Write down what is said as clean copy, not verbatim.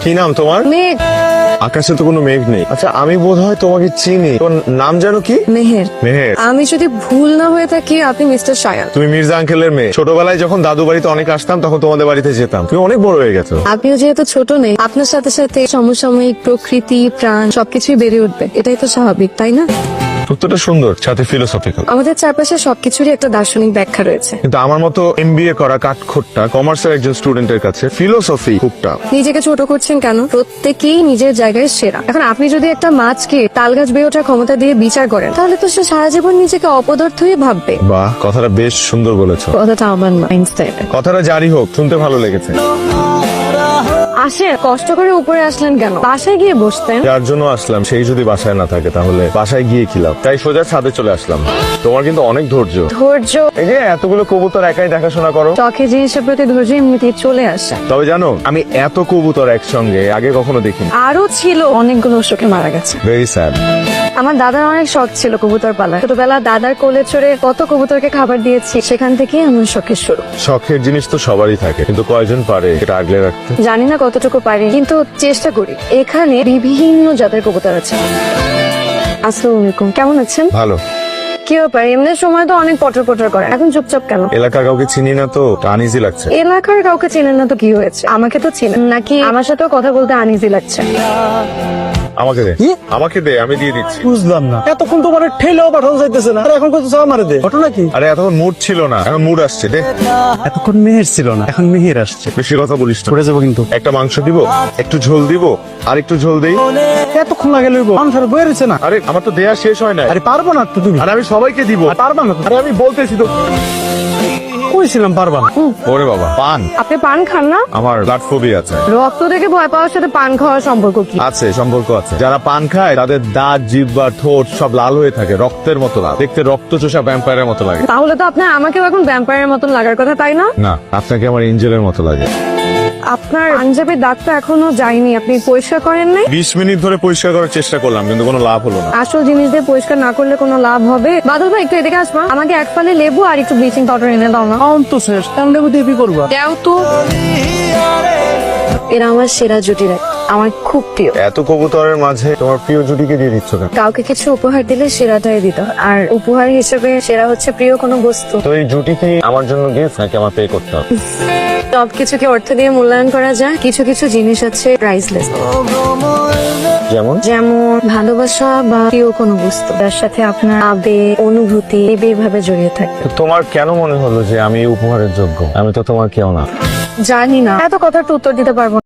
কি নাম তোমার? মেঘ। আকাশে তো কোনো মেঘ নেই। আচ্ছা, আমি বোধহয় তোমাকে চিনি। তোমার নাম জানো কি? মেহের। মেহের। আমি যদি ভুল না হয়ে থাকি আপনি মিস্টার শায়ান। তুমি মির্জা আঙ্কেলের মেয়ে। ছোটবেলায় যখন দাদু বাড়িতে অনেক আসতাম তখন তোমাদের বাড়িতে যেতাম। তুমি অনেক বড় হয়ে গেছো। আপনিও যেহেতু ছোট নেই, আপনার সাথে সাথে সমসাময়িক প্রকৃতি, প্রাণ সবকিছুই বেড়ে উঠবে। এটাই তো স্বাভাবিক, তাই না? উত্তরটা সুন্দর, সাথে ফিলোসফিক্যাল। আমাদের চারপাশে সবকিছুরই একটা দার্শনিক ব্যাখ্যা রয়েছে। কিন্তু আমার মতো এমবিএ করা কাঠখোট্টা কমার্সের একজন স্টুডেন্টের কাছে ফিলোসফি খুব টাফ। নিজেকে ছোট করছেন কেন? প্রত্যেকেই নিজের জায়গায় সেরা। এখন আপনি যদি একটা মাছকে তালগাছ বেয়ে ওঠার ক্ষমতা দিয়ে বিচার করেন, তাহলে তো সে সারা জীবন নিজেকে অপদার্থই ভাববে। বাহ, কথাটা বেশ সুন্দর বলেছো। কথাটা আমার মাইন্ডসেট। কথাটা জারি হোক, শুনতে ভালো লেগেছে। আসে, কষ্ট করে উপরে আসলেন কেন? বাসায় গিয়ে বসতেন। যার জন্য আসলাম সেই যদি বাসায় না থাকে তাহলে বাসায় গিয়ে খিলাম, তাই সোজা ছাদে চলে আসলাম। তোমার কিন্তু অনেক ধৈর্য। ধৈর্য? এই যে এতগুলো কবুতর একাই দেখাশোনা করো। শখের জিনিসের প্রতি ধৈর্য এমনিতেই চলে আসে। তবে জানো, আমি এত কবুতর একসঙ্গে আগে কখনো দেখিনি। আরো ছিল, অনেকগুলো শোকে মারা গেছে। Very sad. আমার দাদার অনেক শখ ছিল কবুতর পালা। ছোটবেলা দাদার কোলে চড়ে কত কবুতরকে খাবার দিয়েছি, সেখান থেকেই আমার শখের শুরু। শখের জিনিস তো সবারই থাকে, কিন্তু কয়জন পারে এটা আগলে রাখতে? জানি না কতটুকু পারি, কিন্তু চেষ্টা করি। এখানে বিভিন্ন জাতের কবুতর আছে। আসসালামু আলাইকুম, কেমন আছেন? ভালো। কি ব্যাপার, এমনি সময় তো অনেক পটর পটর করে, এখন চুপচাপ কেন? এলাকার কাউকে চিনি না তো, আনইজি লাগছে। এলাকার কাউকে চেনেন না তো কি হয়েছে? আমাকে তো চেনেন, নাকি আমার সাথেও কথা বলতে আনইজি লাগছে? আমাকে দে। কি? আমাকে দে, আমি দিয়ে দিচ্ছি। বুঝলাম না, এতক্ষণ তোমার ঠেলেও পাঠানো যাইতেছে না, আর এখন কত চাওয়া মারে দে। ঘটনা কি? আরে এতক্ষণ মুড ছিল না, এখন মুড আসছে। দে। এতক্ষণ মেহের ছিল না, এখন মেহের আসছে। বেশি কথা বলিস না। পড়ে যাবো কিন্তু। একটা মাংস দিব, একটু ঝোল দিব, আর একটু ঝোল দেই। এতক্ষণ লাগে লইব, মানুষের বয়ে রয়েছে না। আরে আমার তো দেয়া শেষ হয় না। আরে পারবো না তো তুমি। আরে আমি সবাইকে দিব। আর পারবা না তো। আরে আমি বলতেছি তো। কইছিলাম পারবা না। ওরে বাবা, পান। আপনি পান খান না? আমার ব্লাড ফোবিয়া আছে। রক্ত দেখে ভয় পাওয়ার সাথে পান খাওয়ার সম্পর্ক কি? আছে, সম্পর্ক আছে। যারা পান খায় তাদের দাঁত, জিহ্বা, ঠোঁট সব লাল হয়ে থাকে, রক্তের মতো লাল। দেখতে রক্ত চোষা ভ্যাম্পায়ারের মতো লাগে। তাহলে তো আপনার আমাকেও এখন ভ্যাম্পায়ারের মতন লাগার কথা, তাই না? না, আপনাকে আমার এঞ্জেলের মতো লাগে। আপনার পাঞ্জাবের দাগটা এখনো যায়নি, আপনি পরিষ্কার করেন নাই? 20 মিনিট ধরে পরিষ্কার করার চেষ্টা করলাম, কিন্তু কোনো লাভ হলো না। আসল জিনিস দিয়ে পরিষ্কার না করলে কোনো লাভ হবে? বাদল ভাই, একটু এদিকে আসবা। আমাকে এক ফালে লেবু আর একটু ব্লিচিং পাউডার এনে দাও না। খাওন তো শেষ, কারণ লেবু দিয়ে কি করবা? দাও তো। এরা আমার সেরা জুটি, আমার খুব প্রিয়। এত কবুতরের মাঝে তোমার প্রিয় জুটিকে দিয়ে দিচ্ছ কেন? কাউকে কিছু উপহার দিলে সেরাটাই দিত, আর উপহার হিসেবে সেরা হচ্ছে প্রিয় কোনো বস্তু। তো এই জুটিকে আমার জন্য গিফট নাকি আমার পে করতে হবে? সবকিছুকে অর্থ দিয়ে মূল্যায়ন করা যায়, কিছু কিছু জিনিস আছে প্রাইসলেস। যেমন? যেমন ভালোবাসা বা প্রিয় কোনো বস্তু, তার সাথে আপনার আবেগ, অনুভূতি নিবিড়ভাবে জড়িয়ে থাকে। তো তোমার কেন মনে হলো যে আমি এই উপহারের যোগ্য? আমি তো তোমার কেউ না। জানি না, এত কথার তো উত্তর দিতে পারবো না।